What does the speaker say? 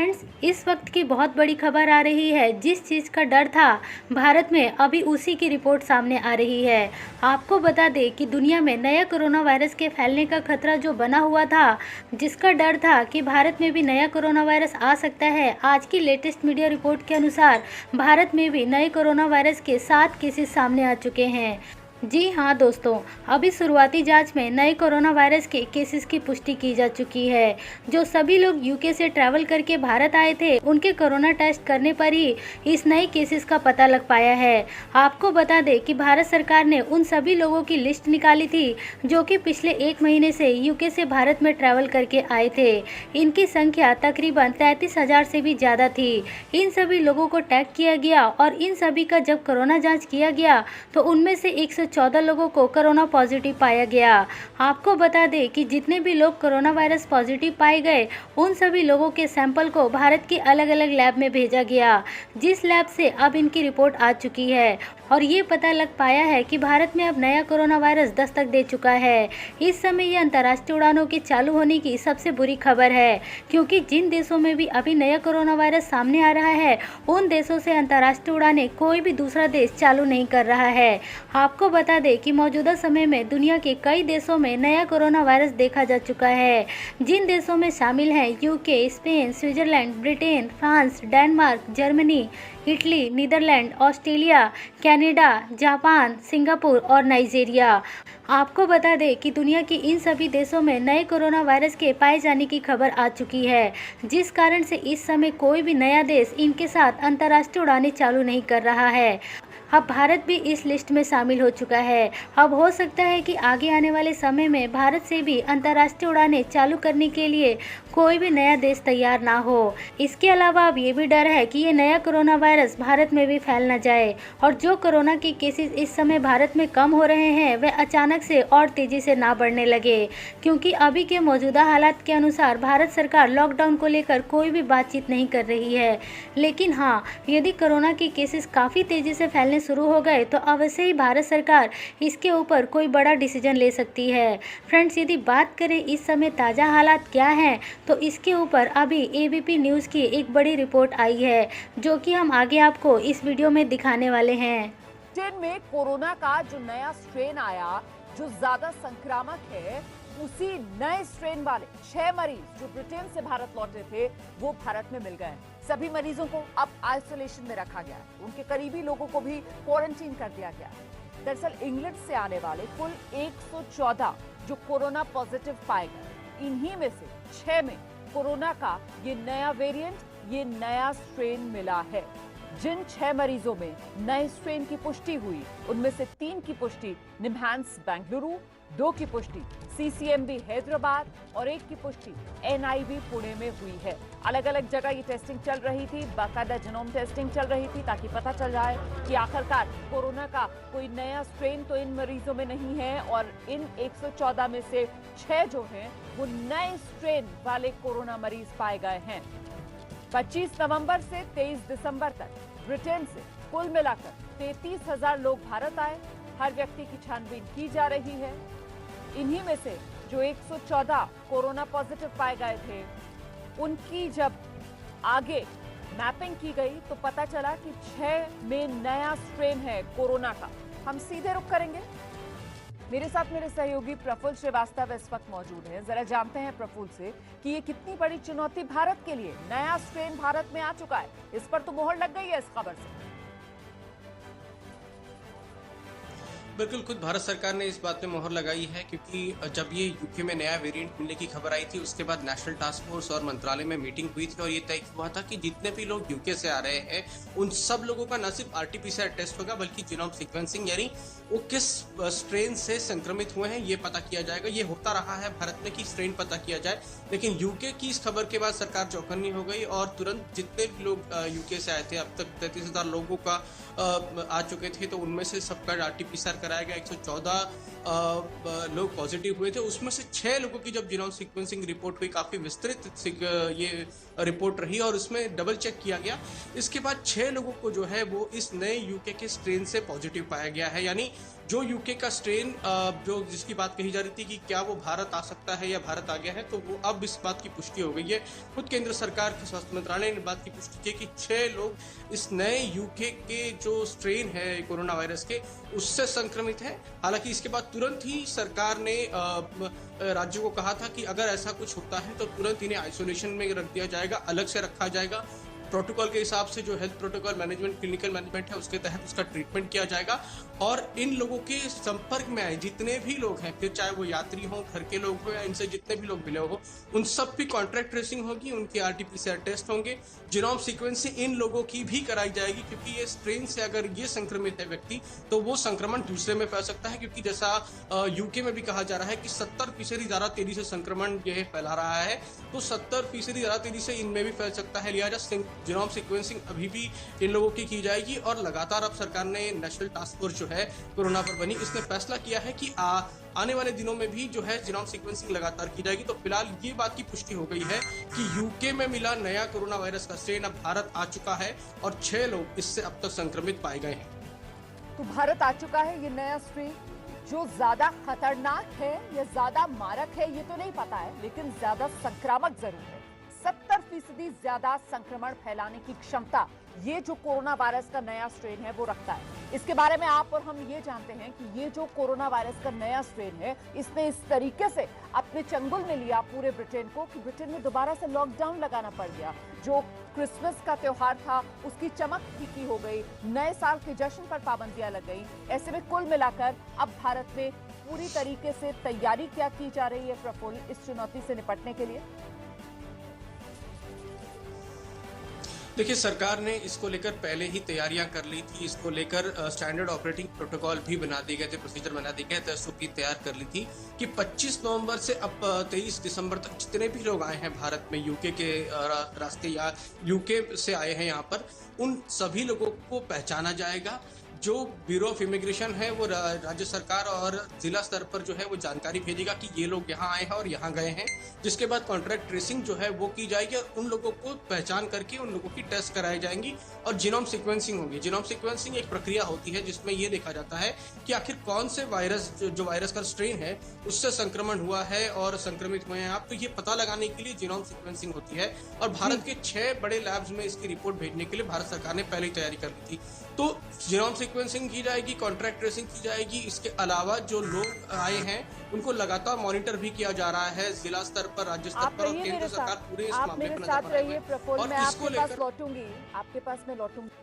Friends, इस वक्त की बहुत बड़ी खबर आ रही है। जिस चीज़ का डर था भारत में, अभी उसी की रिपोर्ट सामने आ रही है। आपको बता दें कि दुनिया में नया कोरोना वायरस के फैलने का खतरा जो बना हुआ था, जिसका डर था कि भारत में भी नया कोरोना वायरस आ सकता है, आज की लेटेस्ट मीडिया रिपोर्ट के अनुसार भारत में भी नए कोरोना वायरस के 7 केसेस सामने आ चुके हैं। जी हाँ दोस्तों, अभी शुरुआती जांच में नए कोरोना वायरस के केसेस की पुष्टि की जा चुकी है। जो सभी लोग यूके से ट्रैवल करके भारत आए थे, उनके कोरोना टेस्ट करने पर ही इस नए केसेस का पता लग पाया है। आपको बता दें कि भारत सरकार ने उन सभी लोगों की लिस्ट निकाली थी जो कि पिछले 1 महीने से यूके से भारत में ट्रैवल करके आए थे। इनकी संख्या तकरीबन 33,000 से भी ज़्यादा थी। इन सभी लोगों को टैग किया गया और इन सभी का जब कोरोना जाँच किया गया तो उनमें से 114 लोगों को कोरोना पॉजिटिव पाया गया। आपको बता दें कि जितने भी लोग कोरोना वायरस पॉजिटिव पाए गए, उन सभी लोगों के सैंपल को भारत के अलग अलग लैब में भेजा गया, जिस लैब से अब इनकी रिपोर्ट आ चुकी है और ये पता लग पाया है कि भारत में अब नया कोरोना वायरस दस्तक दे चुका है। इस समय ये अंतर्राष्ट्रीय उड़ानों के चालू होने की सबसे बुरी खबर है, क्योंकि जिन देशों में भी अभी नया कोरोना वायरस सामने आ रहा है, उन देशों से अंतर्राष्ट्रीय उड़ानें कोई भी दूसरा देश चालू नहीं कर रहा है। आपको बता दें कि मौजूदा समय में दुनिया के कई देशों में नया कोरोना वायरस देखा जा चुका है। जिन देशों में शामिल हैं UK, Spain, Switzerland, Britain, France, Denmark, Germany, Italy, Netherland, Australia, Canada, Japan, Singapore और नाइजीरिया। आपको बता दें कि दुनिया के इन सभी देशों में नए कोरोना वायरस के पाए जाने की खबर आ चुकी है, जिस कारण से इस समय कोई भी नया देश इनके साथ अंतर्राष्ट्रीय उड़ानें चालू नहीं कर रहा है। अब भारत भी इस लिस्ट में शामिल हो चुका है। अब हो सकता है कि आगे आने वाले समय में भारत से भी अंतर्राष्ट्रीय उड़ानें चालू करने के लिए कोई भी नया देश तैयार ना हो। इसके अलावा अब ये भी डर है कि ये नया कोरोना वायरस भारत में भी फैल न जाए और जो कोरोना के केसेस इस समय भारत में कम हो रहे हैं, वह अचानक से और तेजी से ना बढ़ने लगे, क्योंकि अभी के मौजूदा हालात के अनुसार भारत सरकार लॉकडाउन को लेकर कोई भी बातचीत नहीं कर रही है। लेकिन हाँ, यदि कोरोना के केसेस काफ़ी तेजी से फैलने शुरू हो गए तो अवश्य ही भारत सरकार इसके ऊपर कोई बड़ा डिसीजन ले सकती है। फ्रेंड्स, यदि बात करें इस समय ताज़ा हालात क्या हैं, तो इसके ऊपर अभी एबीपी न्यूज़ की एक बड़ी रिपोर्ट आई है, जो कि हम आगे आपको इस वीडियो में दिखाने वाले हैं। ब्रिटेन में कोरोना का जो नया स्ट्रेन आया, जो ज्यादा संक्रामक है, उसी नए स्ट्रेन वाले 6 मरीज जो ब्रिटेन से भारत लौटे थे, वो भारत में मिल गए। सभी मरीजों को अब आइसोलेशन में रखा गया है। उनके करीबी लोगों को भी क्वारंटीन कर दिया गया। दरअसल इंग्लैंड से आने वाले कुल 114 जो कोरोना पॉजिटिव पाए गए, इन्हीं में से 6 में कोरोना का ये नया वेरिएंट, ये नया स्ट्रेन मिला है। जिन 6 मरीजों में नए स्ट्रेन की पुष्टि हुई, उनमें से 3 की पुष्टि निम्हांस बेंगलुरु, 2 की पुष्टि सीसीएमबी हैदराबाद और 1 की पुष्टि एनआईवी पुणे में हुई है। अलग अलग जगह ये टेस्टिंग चल रही थी, बाकायदा जीनोम टेस्टिंग चल रही थी, ताकि पता चल जाए कि आखिरकार कोरोना का कोई नया स्ट्रेन तो इन मरीजों में नहीं है और इन 114 में से 6 जो हैं वो नए स्ट्रेन वाले कोरोना मरीज पाए गए हैं। 25 नवंबर से 23 दिसंबर तक ब्रिटेन से कुल मिलाकर 33,000 लोग भारत आए। हर व्यक्ति की छानबीन की जा रही है। इन्हीं में से जो 114 कोरोना पॉजिटिव पाए गए थे, उनकी जब आगे मैपिंग की गई तो पता चला कि 6 में नया स्ट्रेन है कोरोना का। हम सीधे रुख करेंगे। मेरे साथ मेरे सहयोगी प्रफुल्ल श्रीवास्तव इस वक्त मौजूद हैं। जरा जानते हैं प्रफुल्ल से कि ये कितनी बड़ी चुनौती भारत के लिए, नया स्ट्रेन भारत में आ चुका है, इस पर तो मोहर लग गई है इस खबर से। बिल्कुल, खुद भारत सरकार ने इस बात पे मोहर लगाई है, क्योंकि जब ये यूके में नया वेरिएंट मिलने की खबर आई थी, उसके बाद नेशनल टास्क फोर्स और मंत्रालय में मीटिंग हुई थी और ये तय हुआ था कि जितने भी लोग यूके से आ रहे हैं, उन सब लोगों का न सिर्फ आरटीपीसीआर टेस्ट होगा, बल्कि जीनोम सीक्वेंसिंग, यानी वो किस स्ट्रेन से संक्रमित हुए हैं ये पता किया जाएगा। ये होता रहा है भारत में कि स्ट्रेन पता किया जाए, लेकिन यूके की इस खबर के बाद सरकार चौकन्नी हो गई और तुरंत जितने भी लोग यूके से आए थे, अब तक 33,000 लोगों का आ चुके थे, तो उनमें से सबका आरटीपीसीआर कराया गया। 114 लोग पॉजिटिव हुए थे, उसमें से 6 लोगों की जब जीनोम सीक्वेंसिंग रिपोर्ट हुई, काफ़ी विस्तृत ये रिपोर्ट रही और उसमें डबल चेक किया गया। इसके बाद 6 लोगों को जो है वो इस नए यूके के स्ट्रेन से पॉजिटिव पाया गया है, यानी जो यूके का स्ट्रेन जो जिसकी बात कही जा रही थी कि क्या वो भारत आ सकता है या भारत आ गया है, तो वो अब इस बात की पुष्टि हो गई है। खुद केंद्र सरकार के स्वास्थ्य मंत्रालय ने बात की पुष्टि की कि 6 लोग इस नए यूके के जो स्ट्रेन है कोरोना वायरस के, उससे संक्रमित है। हालांकि इसके बाद तुरंत ही सरकार ने राज्यों को कहा था कि अगर ऐसा कुछ होता है तो तुरंत इन्हें आइसोलेशन में रख दिया जाएगा, अलग से रखा जाएगा। प्रोटोकॉल के हिसाब से जो health protocol management, clinical management है, उसके तहत उसका ट्रीटमेंट किया जाएगा। और इन लोगों के संपर्क में आए जितने भी लोग हैं, फिर चाहे वो यात्री हो, घर के लोग हो या इनसे जितने भी लोग मिले हो, उन सब की कॉन्ट्रैक्ट ट्रेसिंग होगी, उनके RT-PCR टेस्ट होंगे, जीनोम सीक्वेंसिंग इन लोगों की भी कराई जाएगी, क्योंकि ये स्ट्रेन से अगर ये संक्रमित है व्यक्ति तो वो संक्रमण दूसरे में फैल सकता है। क्योंकि जैसा यूके में भी कहा जा रहा है कि 70% ज्यादा तेजी से संक्रमण यह फैला रहा है, तो 70% ज्यादा तेजी से इनमें भी फैल सकता है। लिहाजा जीनोम सीक्वेंसिंग अभी भी इन लोगों की जाएगी। और लगातार अब सरकार ने नेशनल टास्क फोर्स जो है कोरोना पर बनी, इसने फैसला किया है कि आने वाले दिनों में भी जो है जीनोम सीक्वेंसिंग लगातार की जाएगी। तो फिलहाल ये बात की पुष्टि हो गई है कि यूके में मिला नया कोरोना वायरस का स्ट्रेन अब भारत आ चुका है और 6 लोग इससे अब तक संक्रमित पाए गए हैं। तो भारत आ चुका है ये नया स्ट्रेन, जो ज्यादा खतरनाक है या ज्यादा मारक है ये तो नहीं पता है, लेकिन ज्यादा संक्रामक जरूर है। 70% ज्यादा संक्रमण फैलाने की क्षमता ये जो कोरोना वायरस का नया स्ट्रेन है वो रखता है। इसके बारे में आप और हम ये जानते हैं कि ये जो कोरोना वायरस का नया स्ट्रेन है, इसने इस तरीके से अपने चंगुल में लिया पूरे ब्रिटेन को कि ब्रिटेन में दोबारा से लॉकडाउन लगाना पड़ गया। जो क्रिसमस का त्योहार था उसकी चमक फीकी हो गई, नए साल के जश्न पर पाबंदियां लग गई। ऐसे में कुल मिलाकर अब भारत में पूरी तरीके से तैयारी क्या की जा रही है प्रफुल्ल इस चुनौती से निपटने के लिए? देखिए, सरकार ने इसको लेकर पहले ही तैयारियां कर ली थी। इसको लेकर स्टैंडर्ड ऑपरेटिंग प्रोटोकॉल भी बना दिए गए थे, प्रोसीजर बना दिए गए थे, SOP तैयार कर ली थी कि 25 नवंबर से अब 23 दिसंबर तक जितने भी लोग आए हैं भारत में यूके के रास्ते या यूके से आए हैं यहाँ पर, उन सभी लोगों को पहचाना जाएगा। जो ब्यूरो ऑफ इमिग्रेशन है वो राज्य सरकार और जिला स्तर पर जो है वो जानकारी भेजेगा कि ये लोग यहाँ आए हैं और यहाँ गए हैं, जिसके बाद कॉन्ट्रैक्ट ट्रेसिंग जो है वो की जाएगी और उन लोगों को पहचान करके उन लोगों की टेस्ट कराई जाएंगी और जीनोम सीक्वेंसिंग होगी। जीनोम सीक्वेंसिंग एक प्रक्रिया होती है जिसमें ये देखा जाता है कि आखिर कौन से वायरस जो वायरस का स्ट्रेन है उससे संक्रमण हुआ है और संक्रमित हुए हैं आप, तो ये पता लगाने के लिए जीनोम सीक्वेंसिंग होती है। और भारत के 6 बड़े लैब्स में इसकी रिपोर्ट भेजने के लिए भारत सरकार ने पहले ही तैयारी कर ली थी। तो जीनोम सीक्वेंसिंग की जाएगी, कॉन्ट्रैक्ट ट्रेसिंग की जाएगी। इसके अलावा जो लोग आए हैं उनको लगातार मॉनिटर भी किया जा रहा है जिला स्तर पर, राज्य स्तर पर, और केंद्र सरकार पूरे इस मामले पर नजर रखी है। प्रफुल्ल, मैं आपके पास लौटूंगी।